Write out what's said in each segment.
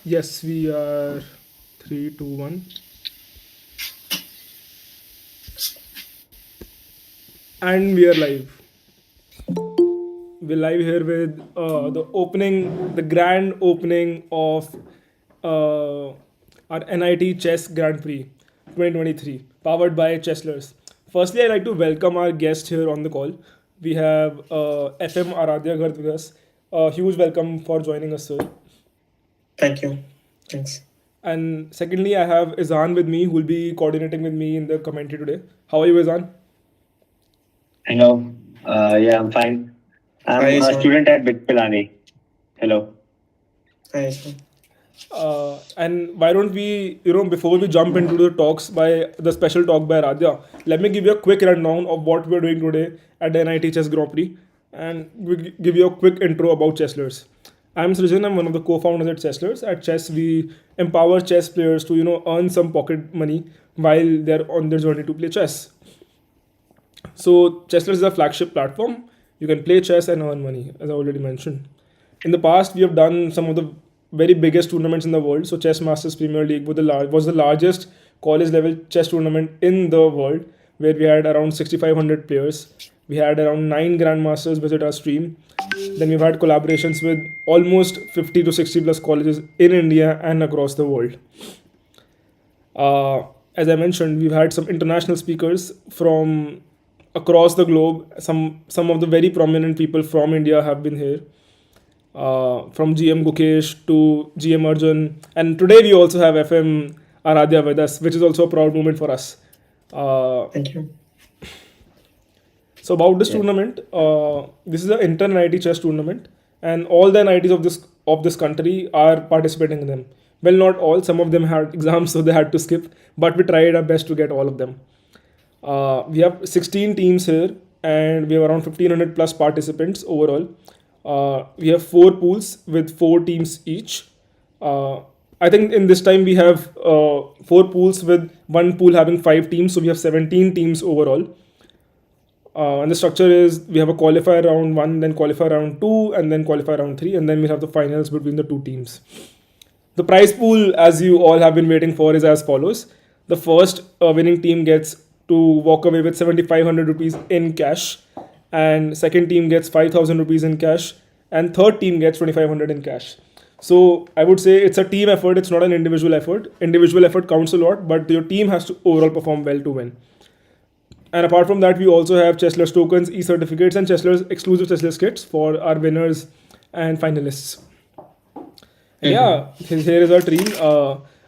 Yes, we are 3, 2, 1. And we are live. We're live here with the grand opening of our NIT Chess Grand Prix 2023, powered by Chesslers. Firstly, I'd like to welcome our guest here on the call. We have FM Aradhaya Garg with us. A huge welcome for joining us, sir. Thank you. Thanks. And secondly, I have Izan with me, who will be coordinating with me in the commentary today. How are you, Izan? Hello. Yeah, I'm fine. I'm Hi, a Ishan. student at Big Pilani. Hello. Hi, Ishan. And why don't we, before we jump into the talks by the special talk by Radhya, let me give you a quick rundown of what we're doing today at the NIT Chess Grand Prix, and we give you a quick intro about Chesslers. I'm Srijan. I'm one of the co-founders at Chesslers. At Chess, we empower chess players to earn some pocket money while they're on their journey to play chess. So Chesslers is a flagship platform. You can play chess and earn money, as I already mentioned. In the past, we have done some of the very biggest tournaments in the world. So Chess Masters Premier League was the largest college level chess tournament in the world, where we had around 6,500 players. We had around 9 grandmasters visit our stream. Then we've had collaborations with almost 50 to 60 plus colleges in India and across the world. As I mentioned, we've had some international speakers from across the globe. Some of the very prominent people from India have been here, from GM Gukesh to GM Arjun, and today we also have FM Aradhya with us, which is also a proud moment for us. Thank you. So about this Yeah. tournament, this is an inter NIT chess tournament, and all the NITs of this country are participating in them. Well, not all. Some of them had exams, so they had to skip. But we tried our best to get all of them. We have 16 teams here, and we have around 1,500 plus participants overall. We have 4 pools with 4 teams each. Uh, I think in this time we have 4 pools with one pool having 5 teams, so we have 17 teams overall. And the structure is we have a qualifier round 1, then qualifier round 2, and then qualifier round 3, and then we have the finals between the 2 teams. The prize pool, as you all have been waiting for, is as follows. The first winning team gets to walk away with 7,500 rupees in cash, and second team gets 5,000 rupees in cash, and third team gets 2,500 in cash. So I would say it's a team effort. It's not an individual effort. Individual effort counts a lot, but your team has to overall perform well to win. And apart from that, we also have Chesslers tokens, e-certificates, and Chesslers exclusive Chesslers kits for our winners and finalists. And yeah, here is our team.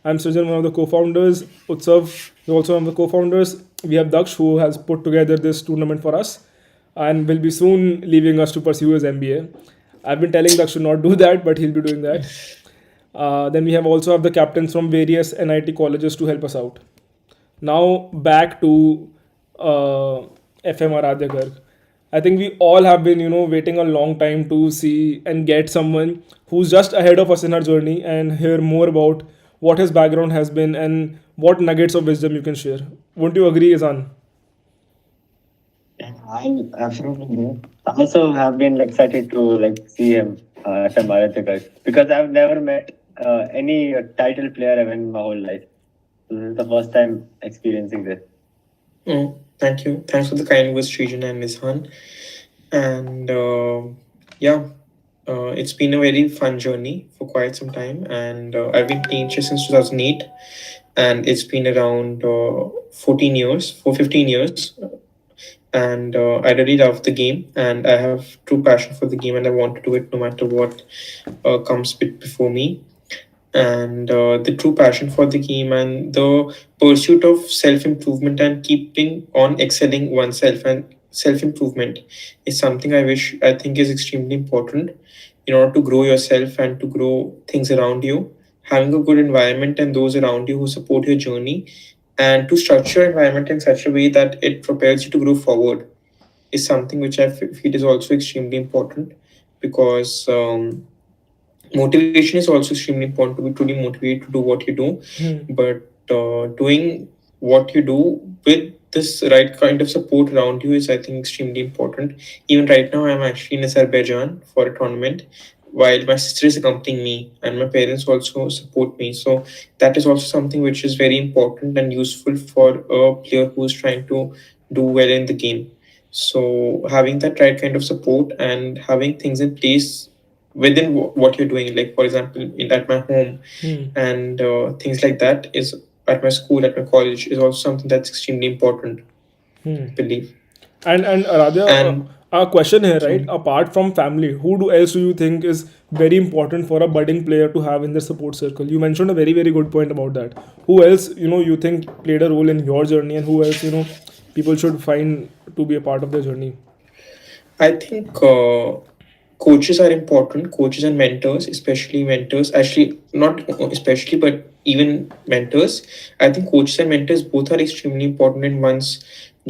I'm Srijan, one of the co-founders. Utsav is also one of the co-founders. We have Daksh, who has put together this tournament for us and will be soon leaving us to pursue his MBA. I've been telling Daksh to not do that, but he'll be doing that. Then we have also have the captains from various NIT colleges to help us out. Now back to FM Aradhya Garg. I think we all have been, waiting a long time to see and get someone who's just ahead of us in our journey and hear more about what his background has been and what nuggets of wisdom you can share. Won't you agree, Izan? Yeah, I absolutely do. I also have been excited to see him at Aradhaya because I've never met any title player ever in my whole life. So this is the first time experiencing this. Thank you. Thanks for the kind words, Srijan and Ishan. And yeah, it's been a very fun journey for quite some time. And I've been playing chess since 2008, and it's been around 14 years, for 15 years. And I really love the game, and I have true passion for the game, and I want to do it no matter what comes before me. And the true passion for the game and the pursuit of self improvement and keeping on excelling oneself and self improvement is something I think is extremely important in order to grow yourself and to grow things around you. Having a good environment and those around you who support your journey, and to structure your environment in such a way that it propels you to grow forward, is something which feel is also extremely important, because motivation is also extremely important to be truly motivated to do what you do. But doing what you do with this right kind of support around you is, I think, extremely important. Even right now, I'm actually in Azerbaijan for a tournament while my sister is accompanying me and my parents also support me. So that is also something which is very important and useful for a player who is trying to do well in the game. So having that right kind of support and having things in place within what you're doing, like for example, at my home and things like that, is at my school, at my college, is also something that's extremely important, I believe. And rather, And a question here, right? sorry. Apart from family, who do else do you think is very important for a budding player to have in their support circle? You mentioned a very very good point about that. Who else you think played a role in your journey, and who else people should find to be a part of their journey? I think coaches are important. Coaches and mentors, especially mentors. Actually, not especially, but even mentors. I think coaches and mentors both are extremely important in one's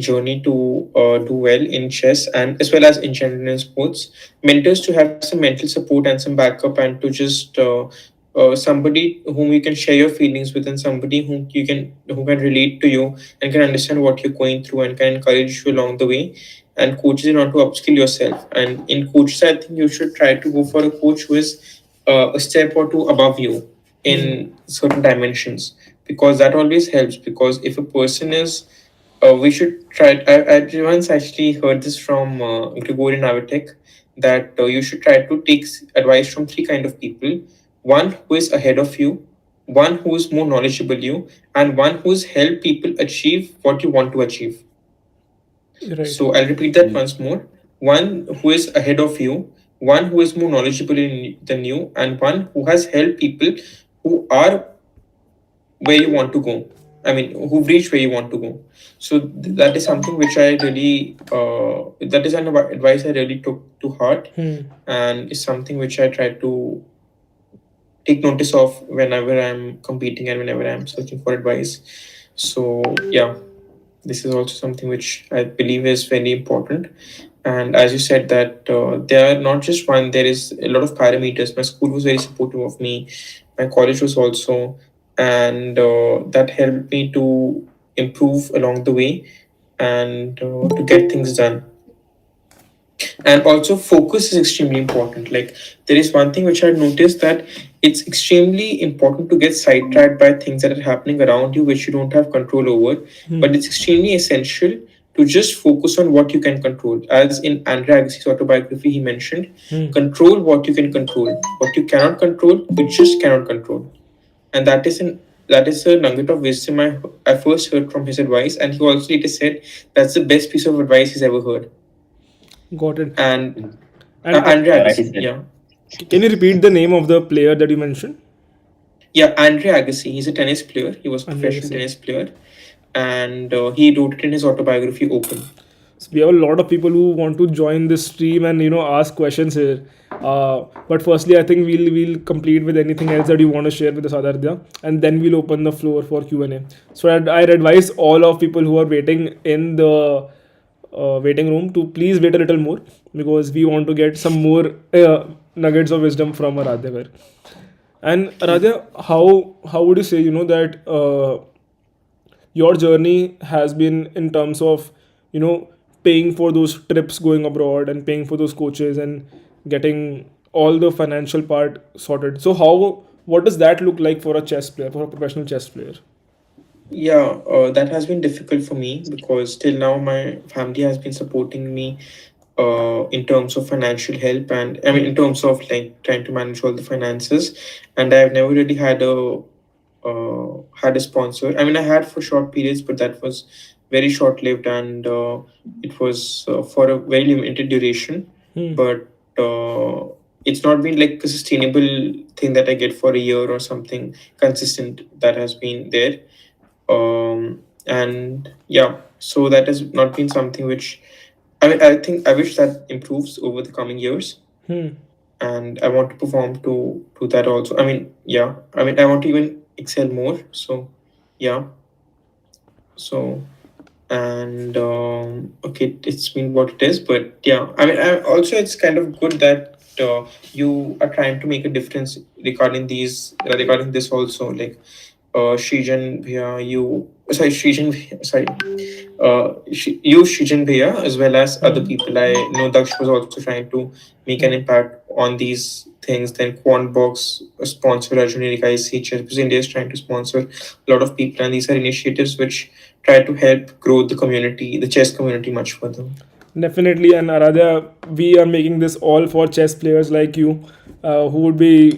journey to do well in chess and as well as in general in sports. Mentors to have some mental support and some backup and to just somebody whom you can share your feelings with and somebody who can relate to you and can understand what you're going through and can encourage you along the way, and coaches in order to upskill yourself. And in coaches, I think you should try to go for a coach who is a step or two above you in certain dimensions, because that always helps. Because if a person is, we should try. I once actually heard this from Grigorian Navitek that you should try to take advice from three kind of people: one who is ahead of you, one who is more knowledgeable you, and one who's helped people achieve what you want to achieve. Right. So I'll repeat that once more. One who is ahead of you, one who is more knowledgeable than you, and one who has helped people who are where you want to go. I mean, who've reached where you want to go. So that is something which I really, that is an advice I really took to heart, and is something which I try to take notice of whenever I'm competing and whenever I'm searching for advice. So yeah, this is also something which I believe is very important. And as you said that there are not just one, there is a lot of parameters. My school was very supportive of me. My college was also, and that helped me to improve along the way and to get things done. And also focus is extremely important. Like there is one thing which I noticed, that it's extremely important to get sidetracked by things that are happening around you which you don't have control over, but it's extremely essential to just focus on what you can control. As in Andre Agassi's autobiography, he mentioned, control what you can control. What you cannot control, you just cannot control. And that is a nugget of wisdom I first heard from his advice, and he also later said that's the best piece of advice he's ever heard. Got it. And And Andre Rightly Agassi, said. yeah. can you repeat the name of the player that you mentioned? Yeah, Andre Agassi. He's a tennis player. He was a Andre professional Agassi. tennis player, and he wrote it in his autobiography, Open. So we have a lot of people who want to join this stream and ask questions here. But firstly, I think we'll complete with anything else that you want to share with us, Aradhya, and then we'll open the floor for Q&A. So I'd advise all of people who are waiting in the waiting room to please wait a little more, because we want to get some more nuggets of wisdom from Aradhya. And Aradhya, how would you say that your journey has been in terms of paying for those trips going abroad and paying for those coaches and getting all the financial part sorted? So what does that look like for a chess player, for a professional chess player? Yeah, that has been difficult for me because till now my family has been supporting me in terms of financial help, and I mean in terms of like trying to manage all the finances, and I've never really had a sponsor. I mean, I had for short periods, but that was very short lived, and it was for a very limited duration. But it's not been like a sustainable thing that I get for a year or something consistent that has been there. And yeah, so that has not been something which I think I wish that improves over the coming years, and I want to perform to that also. I mean, yeah, I mean, I want to even excel more. So, yeah. So, and okay, it's been what it is, but yeah, I mean, also it's kind of good that you are trying to make a difference regarding this also. Like, Shrijan Bhaiya, you Shrijan Bhaiya, as well as other people. I know Daksh was also trying to make an impact on these things. Then Quantbox sponsor Arjun guys chess because India is trying to sponsor a lot of people, and these are initiatives which try to help grow the community, the chess community, much further. Definitely, and Aradhya, we are making this all for chess players like you, who would be,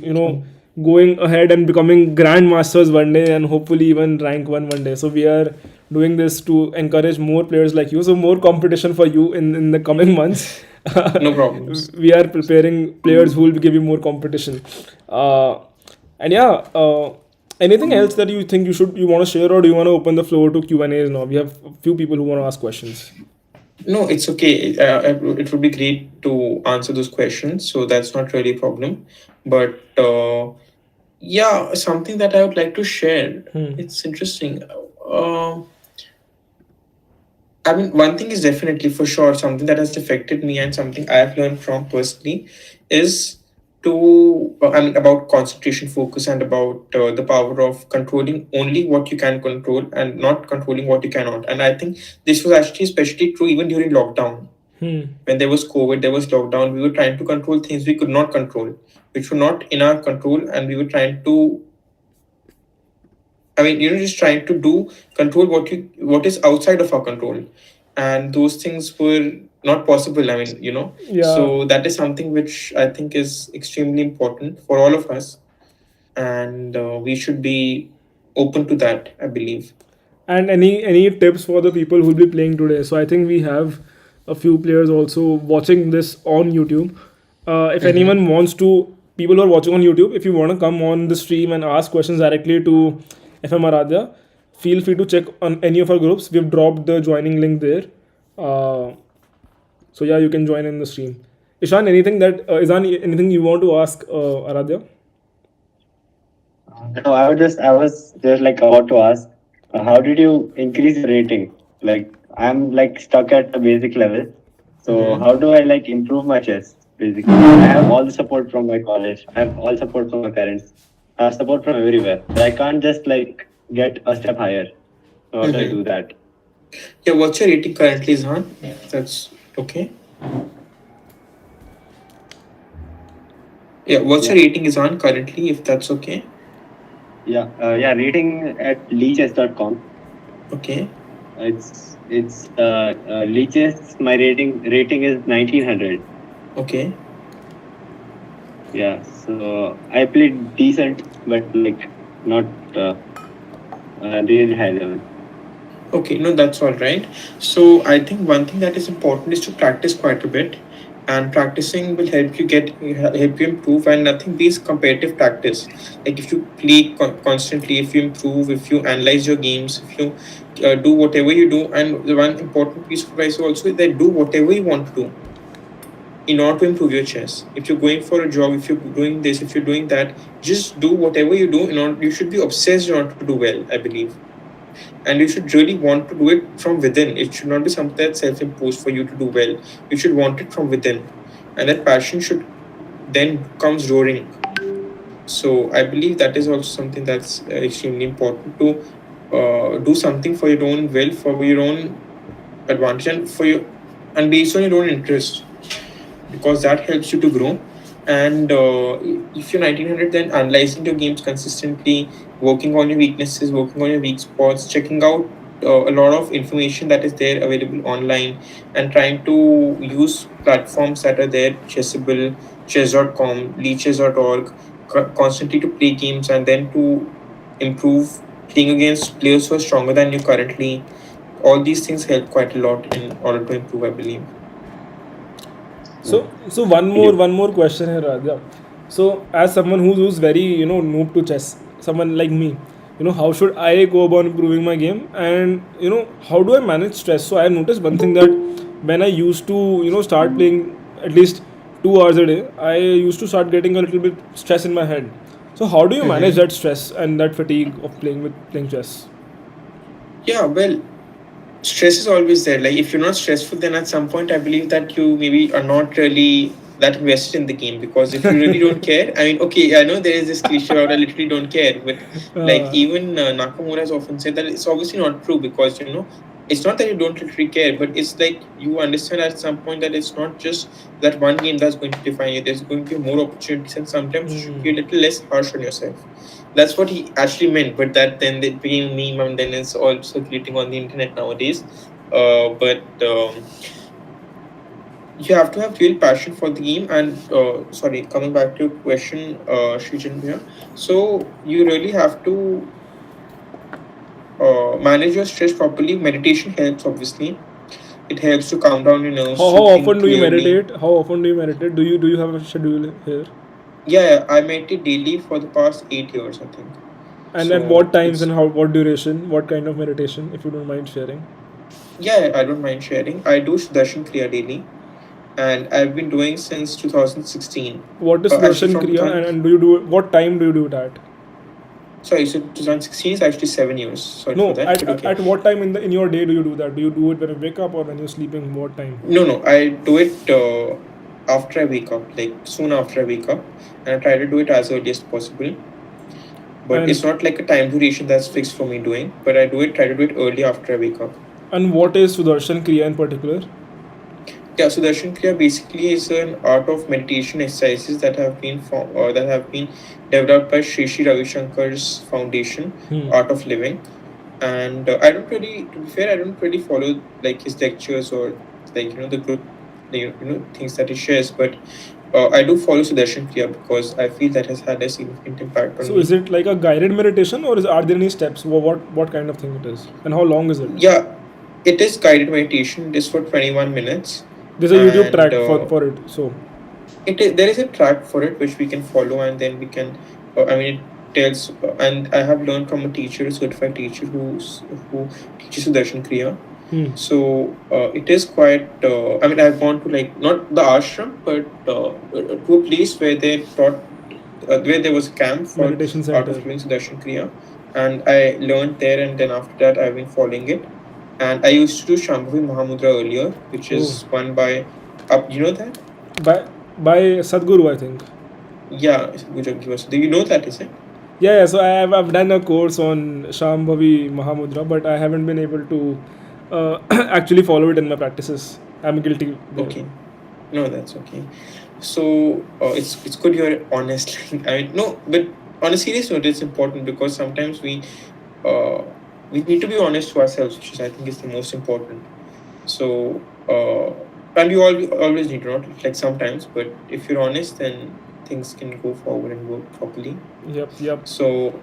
going ahead and becoming grandmasters one day, and hopefully even rank one day. So we are doing this to encourage more players like you. So more competition for you in the coming months. No problems. We are preparing players who will give you more competition. Uh, and yeah, anything else that you think you want to share, or do you want to open the floor to Q and A's now? We have a few people who want to ask questions. No, it's okay. It would be great to answer those questions, so that's not really a problem. But yeah, something that I would like to share. It's interesting. I mean, one thing is definitely for sure something that has affected me and something I have learned from personally is I mean, about concentration, focus, and about the power of controlling only what you can control and not controlling what you cannot. And I think this was actually especially true even during lockdown. When there was COVID, there was lockdown. We were trying to control things we could not control, which were not in our control, and we were trying to, I mean, just trying to do control what is outside of our control, and those things were not possible. I mean, Yeah. so that is something which I think is extremely important for all of us, and we should be open to that, I believe. And any tips for the people who will be playing today? So I think we have a few players also watching this on YouTube. If anyone wants to, people who are watching on YouTube, if you want to come on the stream and ask questions directly to FM Aradhya, feel free to check on any of our groups. We've dropped the joining link there. So yeah, you can join in the stream. Ishan, anything you want to ask Aradhya? No, I was just like about to ask, how did you increase your rating? Like, I'm like stuck at the basic level. So how do I like improve my chess? Basically, I have all the support from my college. I have all support from my parents. I have support from everywhere. But I can't just like get a step higher. So how do I do that? Yeah, what's your rating currently, Zhan? That's okay. Yeah, what's your rating is on currently, if that's okay? Yeah, rating at leechess.com. Okay. It's leeches. My rating is 1900. Okay. Yeah, so I played decent, but like not really high level. Okay, no, that's all right. So I think one thing that is important is to practice quite a bit, and practicing will help you improve. And nothing beats competitive practice. Like if you play constantly, if you improve, if you analyze your games, if you do whatever you do, and the one important piece of advice also is that do whatever you want to do in order to improve your chess. If you're going for a job, if you're doing this, if you're doing that, just do whatever you do in order. You should be obsessed in order to do well, I believe, and you should really want to do it from within. It should not be something that's self-imposed for you to do well. You should want it from within, and that passion should then comes roaring. So I believe that is also something that's extremely important to do something for your own will, for your own advantage, and based on your own interest, because that helps you to grow. And if you're 1900, then analyzing your games consistently, working on your weaknesses, working on your weak spots, checking out a lot of information that is there available online, and trying to use platforms that are there, Chessable, chess.com, leeches.org, constantly to play games and then to improve, playing against players who are stronger than you currently. All these things help quite a lot in order to improve, I believe. So one more question here, Radha. So as someone who's very noob to chess, someone like me, how should I go about improving my game, and how do I manage stress? So I have noticed one thing, that when I used to start playing at least 2 hours a day, I used to start getting a little bit stress in my head. So how do you manage that stress and that fatigue of playing chess? Yeah, well, stress is always there. Like if you're not stressful, then at some point I believe that you maybe are not really that invested in the game, because if you really don't care, I mean, okay, I know there is this cliche about I literally don't care, but like even Nakamura has often said that it's obviously not true, because it's not that you don't literally care, but it's like you understand at some point that it's not just that one game that's going to define you. There's going to be more opportunities, and sometimes you should be a little less harsh on yourself. That's what he actually meant, but that then it became a meme, and then it's all circulating on the internet nowadays. But you have to have real passion for the game. And sorry, coming back to your question, Shrijan here. So you really have to manage your stress properly. Meditation helps, obviously. It helps to calm down your nerves, How to often think do you clearly. meditate? How often do you meditate? Do you have a schedule here? Yeah, I meditate daily for the past 8 years, I think. And at what So times and it's, how what duration? What kind of meditation, if you don't mind sharing? yeah, I don't mind sharing. I do Sudarshan Kriya daily, and I've been doing since 2016. What is Actually, Sudarshan from Kriya, 2000, and do you do what time do you do it at? sorry, so 2016 is actually 7 years. Sorry for No, that, at, but at okay. at what time in your day do you do that? Do you do it when you wake up or when you're sleeping? What time? No, no, I do it after I wake up, like soon after I wake up, and I try to do it as early as possible. But it's And not like a time duration that's fixed for me doing, but I do it, try to do it early after I wake up. what is Sudarshan Kriya in particular? Yeah, so Darshan Kriya basically is an art of meditation exercises that have been that have been developed by Sri Sri Ravi Shankar's foundation, Hmm. Art of Living. And I don't really, to be fair, I don't really follow like his lectures or like the good things that he shares, but I do follow Sudarshan Kriya because I feel that has had a significant impact on So is me. it like a guided meditation, or are there any steps? What kind of thing it is, and how long is it? Yeah, it is guided meditation. It is for 21 minutes, There's a YouTube and track for it. So there is a track for it which we can follow, and then we can I mean it tells, and I have learned from a teacher, a certified teacher who teaches Sudarshan Kriya. hmm. So it is quite I mean I've gone to like not the ashram, but to a place where they taught where there was a camp for Meditation Art of center. Living Sudarshan Kriya, and I learned there, and then after that I've been following it. And I used to do Shambhavi Mahamudra earlier, which Oh, is one by up, you know that? by by Sadhguru, I think. Yeah, Gujarat Givas. Do you know that, is it? Yeah, so I've done a course on Shambhavi Mahamudra, but I haven't been able to actually follow it in my practices. I'm guilty there. Okay. No, that's okay. So it's good you're honest. Like, I mean, no, but on a serious note, it's important because sometimes uh, we need to be honest to ourselves, which is I think is the most important. So and you always need to, not like sometimes, but if you're honest, then things can go forward and work properly. Yep, yep. So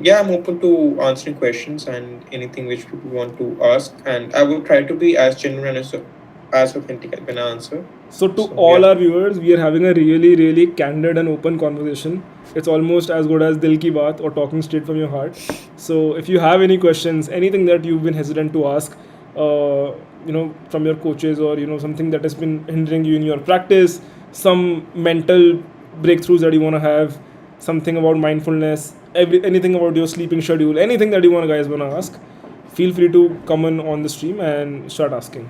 yeah, I'm open to answering questions and anything which people want to ask, and I will try to be as genuine and as authentic as when I answer. So, to So all yeah, our viewers, we are having a really, really candid and open conversation. It's almost as good as Dil Ki Baat or talking straight from your heart. So, if you have any questions, anything that you've been hesitant to ask, from your coaches, or something that has been hindering you in your practice, some mental breakthroughs that you want to have, something about mindfulness, anything about your sleeping schedule, anything that you want to ask, feel free to come on the stream and start asking.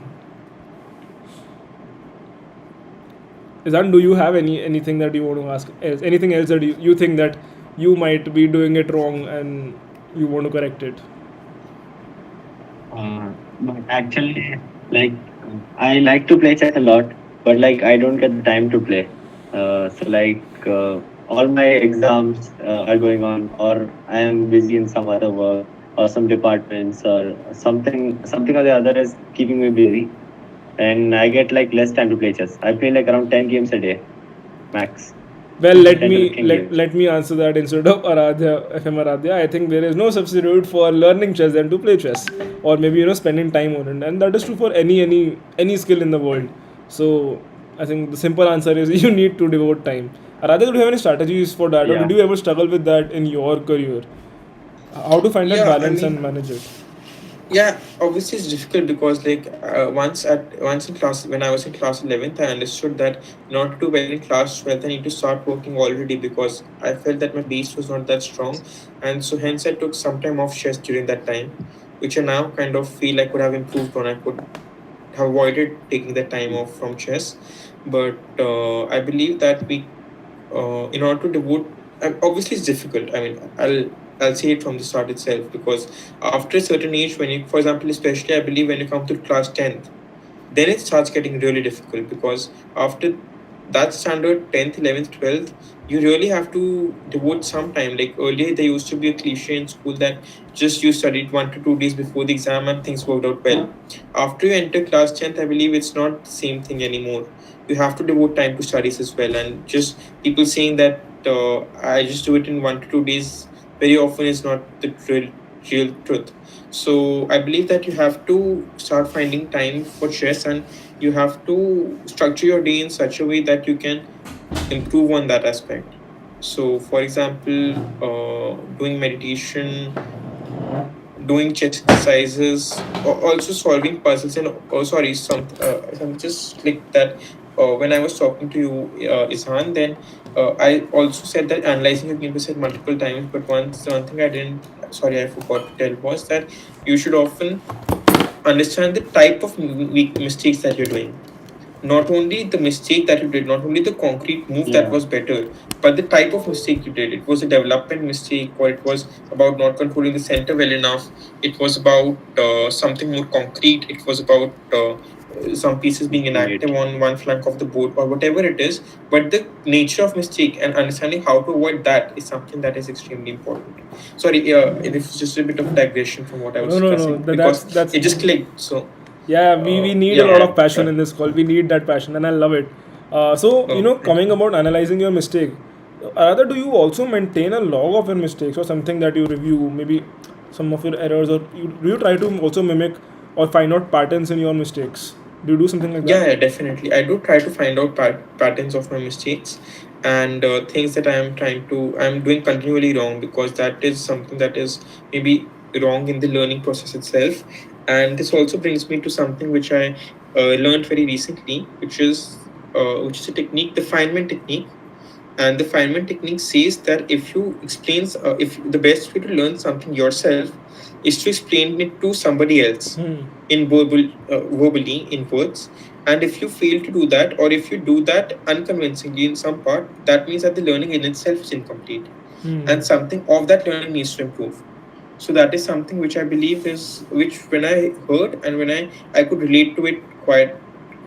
Izan, do you have anything that you want to ask? Anything else that you think that you might be doing it wrong and you want to correct it? But actually, like I like to play chess a lot, but like I don't get the time to play. So like all my exams are going on, or I am busy in some other work or some departments or something or the other is keeping me busy, and I get like less time to play chess. I play like around 10 games a day max, Well, 10 to 15 games. let me answer that instead of FM Aradhya. I think there is no substitute for learning chess than to play chess, or maybe spending time on it, and that is true for any skill in the world. So I think the simple answer is you need to devote time. Aradhya, do you have any strategies for that, or Yeah. did you ever struggle with that in your career? How to find that yeah. I balance and mean, manage it? yeah. Obviously, it's difficult because like once in class when I was in class 11th, I understood that in order to do well in class 12th, I need to start working already because I felt that my base was not that strong, and so hence I took some time off chess during that time, which I now kind of feel I could have improved on. I could have avoided taking the time off from chess, but I believe that we in order to devote, obviously it's difficult. I mean, I'll I'll say it from the start itself, because after a certain age, when you, for example, especially I believe when you come to class 10th, then it starts getting really difficult, because after that standard 10th, 11th, 12th, you really have to devote some time. Like earlier there used to be a cliche in school that just you studied 1 to 2 days before the exam and things worked out well. After you enter class 10th, I believe it's not the same thing anymore. You have to devote time to studies as well, and just people saying that I just do it in 1 to 2 days very often is not the real truth. So I believe that you have to start finding time for chess, and you have to structure your day in such a way that you can improve on that aspect. So, for example, doing meditation, doing chest exercises, also solving puzzles, and oh, sorry, some just clicked that when I was talking to you, Ishan, then I also said that analyzing your gameplay said multiple times, but one thing I didn't, sorry, I forgot to tell was that you should often understand the type of mistakes that you're doing. Not only the mistake that you did, not only the concrete move that Yeah. was better, but the type of mistake you did. It was a development mistake, or it was about not controlling the center well enough. It was about something more concrete. It was about some pieces being inactive Great. on one flank of the board, or whatever it is. But the nature of mistake and understanding how to avoid that is something that is extremely important. Sorry, this is just a bit of digression from what I was No, no, no. discussing, because That's it just clicked. So, yeah. We need a yeah, lot Yeah. of passion sorry. in this call. We need that passion, and I love it. So Oh, thank coming you. about analyzing your mistake, rather do you also maintain a log of your mistakes or something that you review, maybe some of your errors, or do you try to also mimic or find out patterns in your mistakes? Do you do something like that? Yeah, definitely. I do try to find out patterns of my mistakes, and things that I'm doing continually wrong, because that is something that is maybe wrong in the learning process itself. And this also brings me to something which I learned very recently, which is a technique, the Feynman technique. And the Feynman technique says that if the best way to learn something yourself is to explain it to somebody else verbally in words. And if you fail to do that, or if you do that unconvincingly in some part, that means that the learning in itself is incomplete, Hmm. and something of that learning needs to improve. So that is something which I believe is which when I heard, and when I could relate to it quite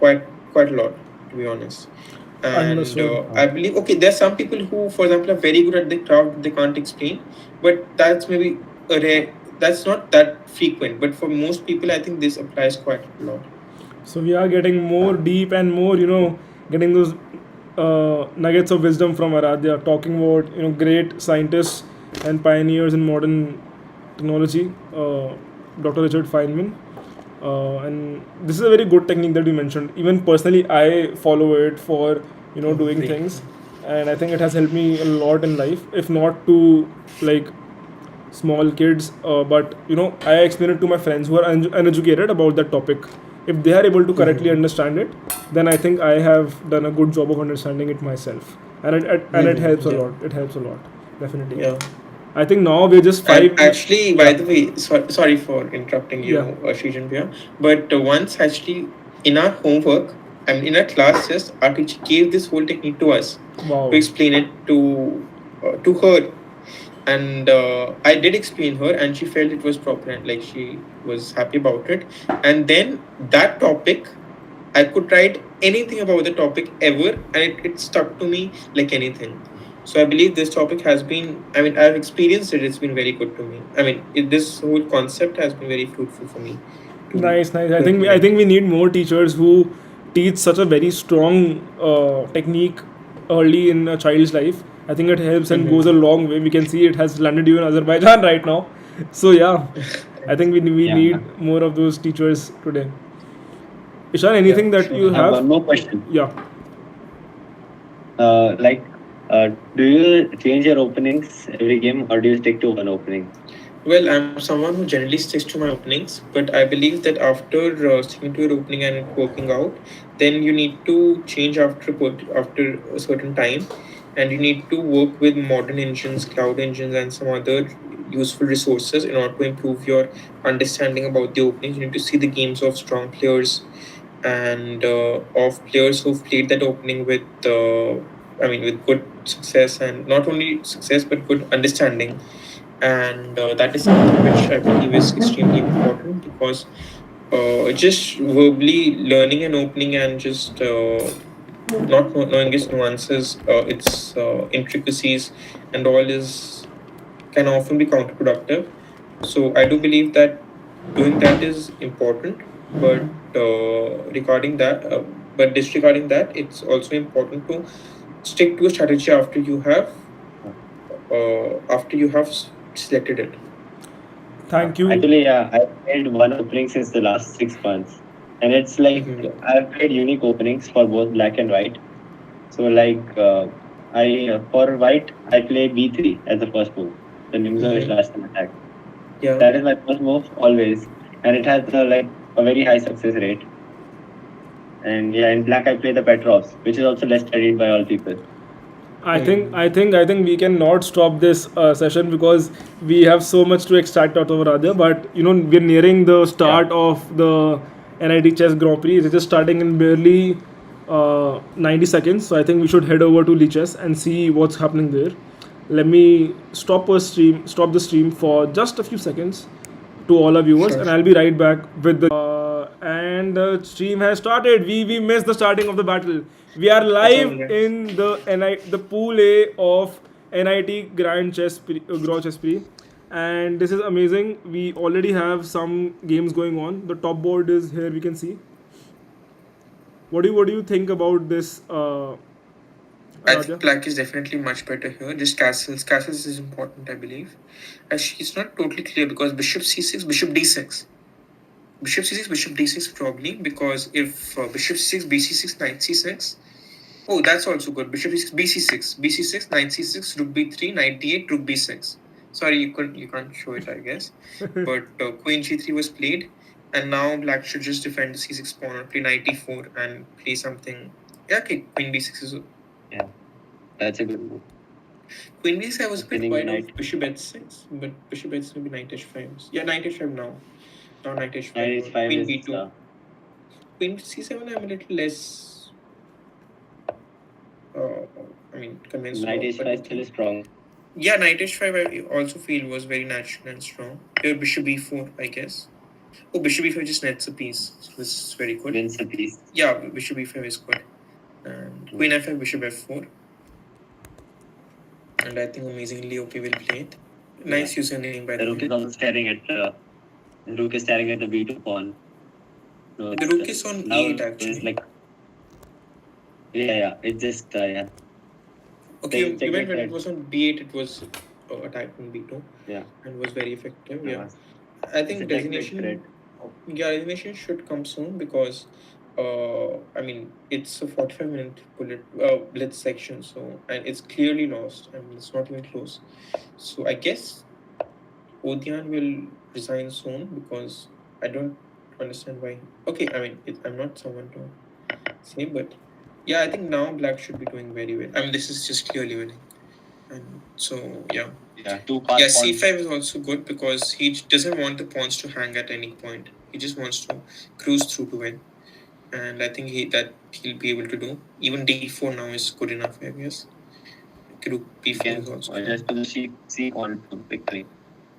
a lot, to be honest. And Understood. I believe, okay, there's some people who, for example, are very good at the craft that they can't explain, but that's maybe a rare. That's not that frequent, but for most people, I think this applies quite a lot. So we are getting more deep and more, getting those nuggets of wisdom from Aradhya, talking about great scientists and pioneers in modern technology, Dr. Richard Feynman. And this is a very good technique that you mentioned. Even personally, I follow it for Oh, doing great. things, and I think it has helped me a lot in life. If not to like small kids, but I explain it to my friends who are uneducated about that topic. If they are able to correctly Mm-hmm. understand it, then I think I have done a good job of understanding it myself, and it helps a Yeah. lot. It helps a lot, definitely. Yeah. I think now we're just And 5 actually, by yeah, the way, sorry for interrupting yeah. you, Srijan Bhaiya, but once actually in our homework, I mean, in our classes, our teacher gave this whole technique to us to Wow. explain it to her. And I did explain her, and she felt it was proper, and like she was happy about it. And then that topic, I could write anything about the topic ever, and it stuck to me like anything. So I believe this topic has been, I mean, I've experienced it, it's been very good to me. I mean, this whole concept has been very fruitful for me Nice, nice. to I implement. think we need more teachers who teach such a very strong technique early in a child's life. I think it helps and goes a Mm-hmm. long way. We can see it has landed you in Azerbaijan right now. So yeah, I think we Yeah. need more of those teachers today. Ishan, Yeah, anything that sure. you I have have? one more question. Yeah. Like, do you change your openings every game, or do you stick to one opening? Well, I'm someone who generally sticks to my openings, but I believe that after sticking to your opening and it working out, then you need to change after a certain time, and you need to work with modern engines, cloud engines, and some other useful resources in order to improve your understanding about the openings. You need to see the games of strong players, and of players who've played that opening with, I mean, with good success, and not only success but good understanding. and that is something which I believe is extremely important because just verbally learning an opening and just not knowing its nuances, its intricacies, and all is can often be counterproductive. So I do believe that doing that is important, but regarding that, but disregarding that, it's also important to stick to a strategy after you have selected it. Thank you. Actually, yeah, I've played one opening since the last 6 months, and it's like Mhm. I've played unique openings for both black and white. So, like, I for white, I play b3 as the first move, the Nimzo Mhm. last time attack. Yeah. That is my first move always, and it has like a very high success rate. And yeah, in black, I play the Petrovs, which is also less studied by all people. Hmm. I think we cannot stop this session because we have so much to extract out of Aradhya. But you know, we're nearing the Yeah, start of the NIT Chess Grand Prix. It is starting in barely 90 seconds. So I think we should head over to Lichess and see what's happening there. Let me stop the stream for just a few seconds to all our viewers, Sure, and I'll sure. be right back with the and the stream has started. We missed the starting of the battle. We are That's all, live guys. in the pool A of NIT Grand Chess Prix, and this is amazing. We already have some games going on. The top board is here. We can see. What do you think about this, I think Aradhya? black is definitely much better here. Just castles. Castles is important, I believe. Actually, it's not totally clear because bishop c6, bishop d6. Bishop c6, bishop d6 probably because if bishop c6, bc6, knight c6. Oh, that's also good. Bishop c6, bc6, bc6, knight c6, rook b3, knight d8, rook b6. Sorry, you can't show it, I guess. But queen g3 was played, and now black should just defend the c6 pawn or play knight d4 and play something. Yeah, okay, queen b6 is. yeah, that's a good move. Queen b6 I was a bit Winning the wide knight. of bishop h6, but bishop h6 maybe knight h5. Yeah, knight h5 now. Now knight Knight h5 or h5 queen is b2. Queen c7 I'm a little less, uh, I mean, convinced knight about, but h5 still okay. is strong. Yeah, knight h5 I also feel was very natural and strong. Here bishop b4, I guess. Oh, bishop b5 just nets a piece. So this is very good. Wins the piece. Yeah, bishop b5 is good. And queen f5, bishop f4. And I think amazingly OP will play it. Yeah. Nice username, by The the rook way. is also staring at the rook is staring at the b2 pawn. So The rook is on now e8 it's actually. like yeah. It just yeah. Okay, Playing you meant checkmate when it red. was on b8, it was attacked on b2 Yeah. and was very effective. Yeah, No, I it's a think checkmate red. designation. Yeah, resignation should come soon because I mean it's a 45-minute blitz section, so and it's clearly lost. I mean it's not even close. So I guess Odian will resign soon because I don't understand why. Okay, I mean I'm not someone to say, but yeah, I think now Black should be doing very well. I mean this is just clearly winning, and so yeah. Yeah. Two Yeah, pass pawns. c5 is also good because he doesn't want the pawns to hang at any point. He just wants to cruise through to win, and I think he'll be able to do. Even d4 now is good enough, I guess. Rook He b4 is can also fine. adjust to the C pawn to victory.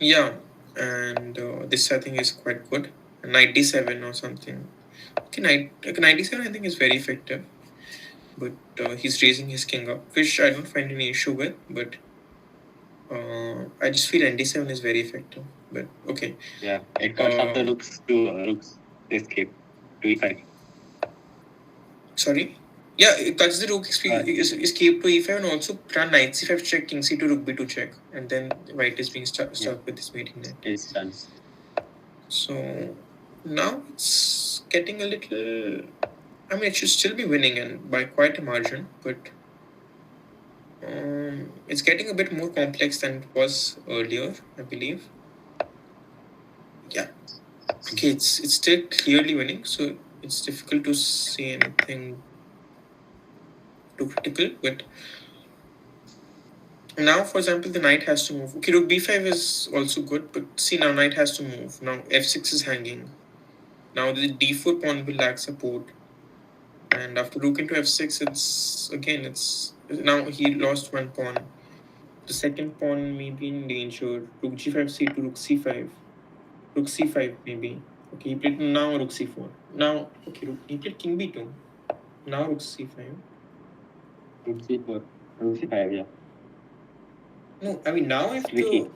Yeah, and this I think is quite good. Knight d7 or something. Okay, knight d7 I think is very effective, but he's raising his king up, which I don't find any issue with. But I just feel nd7 is very effective. But okay. Yeah. It cuts off the rooks escape to e5. Sorry. Yeah, it cuts the rook Uh, escape to e5 and also run knight c5 check, king c2, rook b2 check, and then white is being yeah. stuck with this mating net. It's done. So now it's getting a little. I mean, it should still be winning and by quite a margin, but it's getting a bit more complex than it was earlier, I believe. Yeah. Okay, it's still clearly winning, so it's difficult to say anything too critical, but now, for example, the knight has to move. Okay, rook b5 is also good, but see now knight has to move. Now f6 is hanging. Now the d4 pawn will lack support, and after rook into f6, it's now he lost one pawn. the second pawn may be in danger. Rook g5 c2, rook c5. Rook c5 maybe. Okay, he played now rook c4. Now, okay, he played king b2. Now rook c5. Rook c4. Rook c5, yeah. No, I mean now if Tricky. the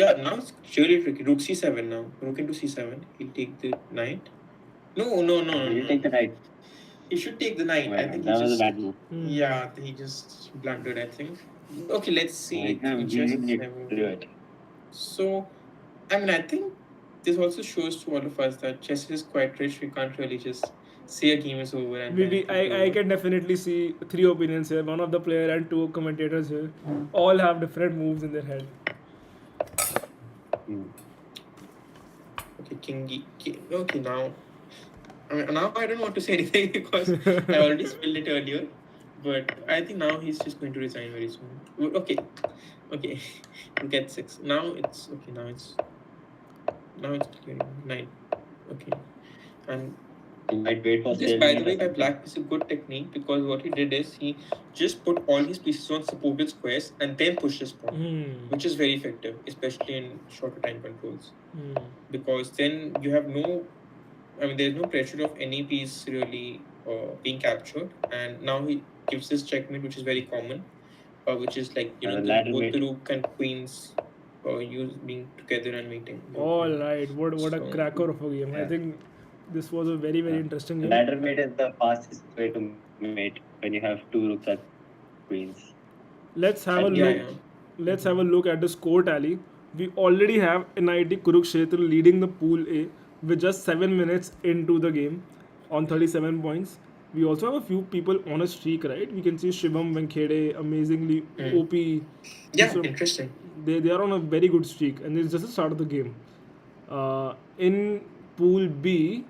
yeah, now it's really tricky. Rook c7 now. Rook into c7. He'll take the knight. No, no, no, no, You no. take the knight. He should take the knight. Well, I think he that was a just bad move. yeah, he just blundered. I think. Okay, let's see it. Yeah, He we just need never. to do it. So I mean, I think this also shows to all of us that chess is quite rich. We can't really just say a game is over and then it will be I over. can definitely see three opinions here. One of the player and two commentators here. All have different moves in their head. Hmm. Okay, okay, now. I mean, now I don't want to say anything because I already spilled it earlier. But I think now he's just going to resign very soon. Okay, okay. Get six. Now it's okay. Now it's clearing nine. Okay, and You might wait for this, by the stalemate or way, by something. Black is a good technique because what he did is he just put all his pieces on supported squares and then pushed his pawn, which is very effective, especially in shorter time controls. Because then you have no, I mean, there's no pressure of any piece really being captured. And now he gives this checkmate, which is very common, which is like The the ladder both the mate. rook and queens use being together and mating the All opponent. right, what a So cracker of a game. I Yeah. think this was a very Yeah. interesting game. Ladder mate is the fastest way to mate when you have two rooks at queens. Let's I have a think. yeah, look. yeah. Let's have a look at the score tally. We already have NIT Kurukshetra leading the pool A with just 7 minutes into the game on 37 points. We also have a few people on a streak, right? We can see Shivam Venkade, amazingly OP. He's Yeah, from, interesting. they are on a very good streak, and it's just the start of the game. In Pool B,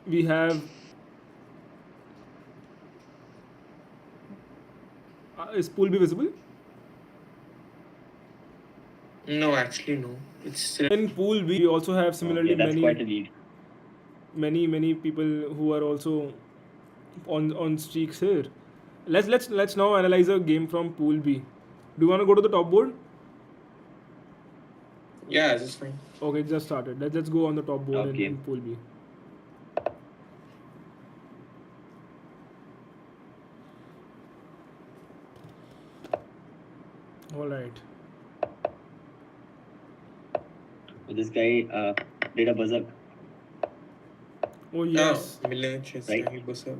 we have. Is Pool B visible? No, actually, no. It's still. In Pool B, we also have Oh, similarly yeah, that's quite many a lead. many people who are also on streaks here. Let's now analyze a game from Pool B. Do you want to go to the top board? Yeah, it's just fine. Okay, it just started. Let's go on the top board Top in game. Pool B. All right. This guy did a berserk, Oh yes. Oh, Miller chess. right? Yeah, he was out.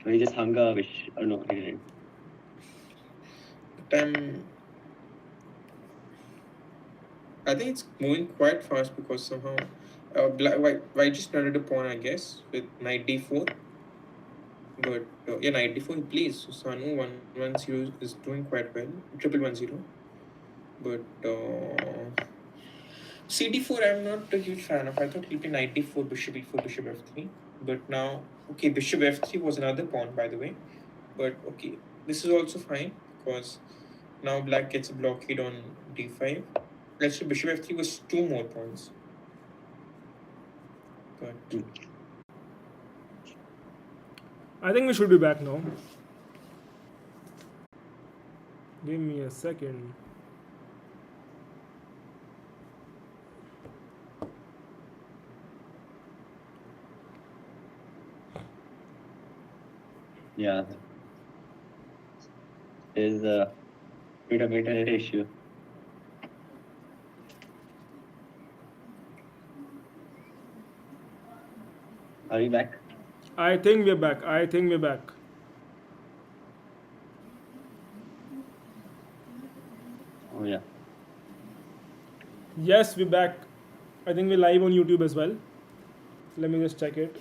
So he just hung a wish. Or no, he didn't. But I think it's moving quite fast because somehow white just started a pawn, I guess, with knight d4. But yeah, knight d4 he plays. So Sanu 110 is doing quite well. 1110. But CD4 I'm not a huge fan of. I thought he'll play knight d4, bishop e4, bishop f3. But now, okay, bishop f3 was another pawn, by the way. But okay, this is also fine because now black gets a blockade on d5. Let's say bishop f3 was two more pawns. But I think we should be back now. Give me a second. Yeah. There's a bit of internet issue. Are you back? I think we're back. I think we're back. Oh yeah. Yes, we're back. I think we're live on YouTube as well. Let me just check it.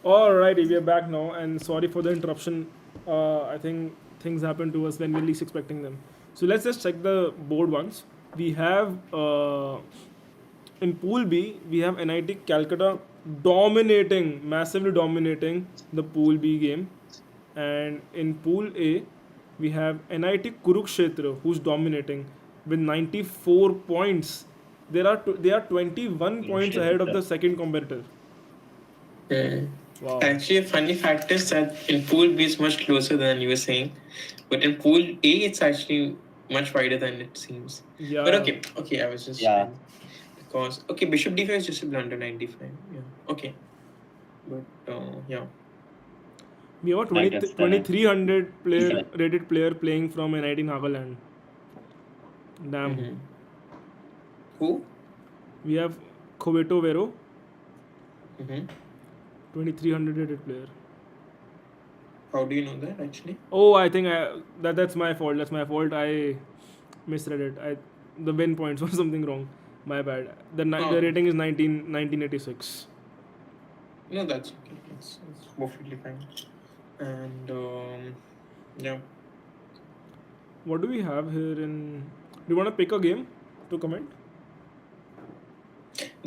Alrighty, we are back now, and sorry for the interruption I think things happen to us when we're least expecting them. So let's just check the board once. We have in Pool B, we have NIT Calcutta dominating, massively dominating the Pool B game, and in Pool A, we have NIT Kurukshetra who's dominating with 94 points. They are 21 points ahead of the second competitor. Hmm. Wow. Actually, a funny fact is that in Pool B it's much closer than you were saying, but in Pool A it's actually much wider than it seems. Yeah. But okay, I was just Yeah. because Bishop D5 is just a blunder 95. Yeah, okay, but yeah. We have a I guess 2300 player Yeah. rated player playing from NIT Nagaland. Damn. Mhm. Who? We have Koveto Vero, Mm-hmm. 2300 rated player. How do you know that actually? Oh, I think that's my fault. That's my fault. I misread it. The win points was something wrong. My bad. The rating is 1986. No, that's okay. It's perfectly fine. And yeah, What do we have here in? Do you want to pick a game to comment?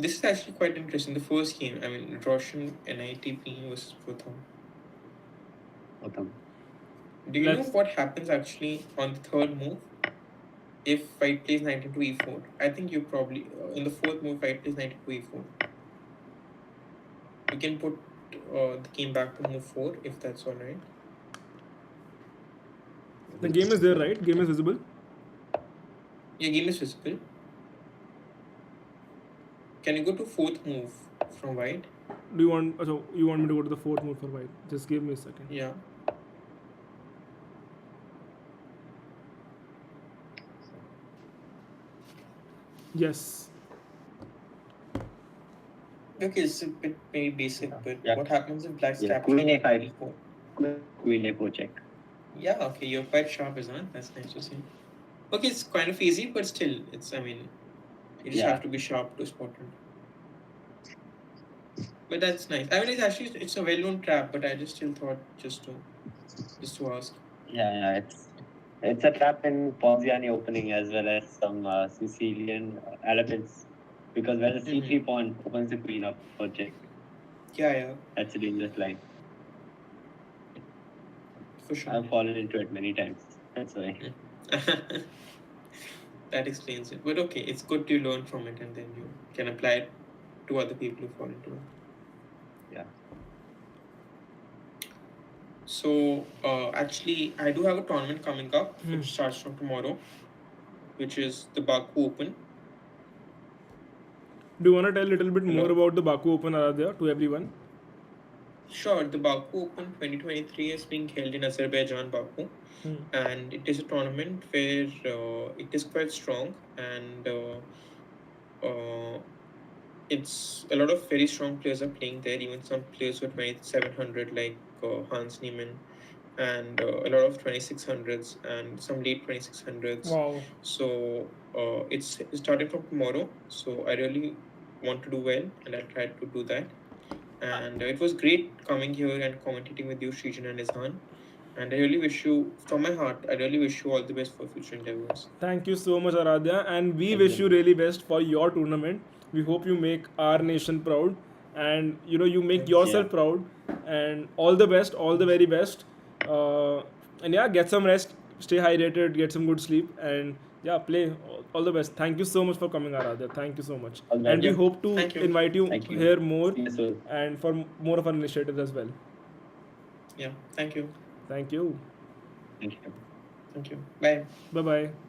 this is actually quite interesting. The first game, I mean, Roshan NITP versus Pratham. Gautam. Do you know Let's- what happens actually on the third move if white plays knight into e4? I think you probably in the fourth move white plays knight into e4. You can put the king back to move 4 if that's all right. The game is there, right? Game is visible. Your game is visible. Can you go to fourth move from white? Do you want? So you want me to go to the fourth move for white? Just give me a second. Yeah. Yes. Okay, it's a bit maybe basic, but Yeah. what happens if black's Yeah, capturing queen a5. e4? Queen a4 check. Yeah, okay, you're quite sharp, isn't it? That's nice to see. Okay, it's kind of easy, but still, it's, I mean, you just Yeah. have to be sharp to spot it. But that's nice. I mean, it's a well-known trap, but I just still thought just to ask. Yeah, it's a trap in Ponziani opening as well as some Sicilian elements because when the c3 pawn opens the queen up for check, Yeah, that's a dangerous line. for sure. I've fallen into it many times. That's why. That explains it. But okay, it's good to learn from it and then you can apply it to other people who fall into it. Yeah. So actually, I do have a tournament coming up which starts from tomorrow, which is the Baku Open. Do you want to tell a little bit more Hello? about the Baku Open, Aradhaya, to everyone? Sure, the Baku Open 2023 is being held in Azerbaijan, Baku, and it is a tournament where it is quite strong and it's a lot of very strong players are playing there. Even some players who are 2700 like Hans Niemann, and a lot of 2600s and some late 2600s. Wow. So it's starting from tomorrow. So I really want to do well, and I'll try to do that. And it was great coming here and commentating with you, Srijan and Izhan. And I really wish you, from my heart, I really wish you all the best for future endeavors. Thank you so much, Aradhya, and we Thank wish you. you really best for your tournament. We hope you make our nation proud, and you make Thanks. yourself Yeah. proud. And all the best, all the very best. And yeah, get some rest, stay hydrated, get some good sleep, and yeah, play. All the best. Thank you so much for coming, Aradhya. Thank you so much. All right. And we Yeah. hope to Thank you. invite you, Thank you. here more See you soon. and for more of our initiatives as well. Yeah, thank you. Thank you. Thank you. Thank you. Bye. Bye bye.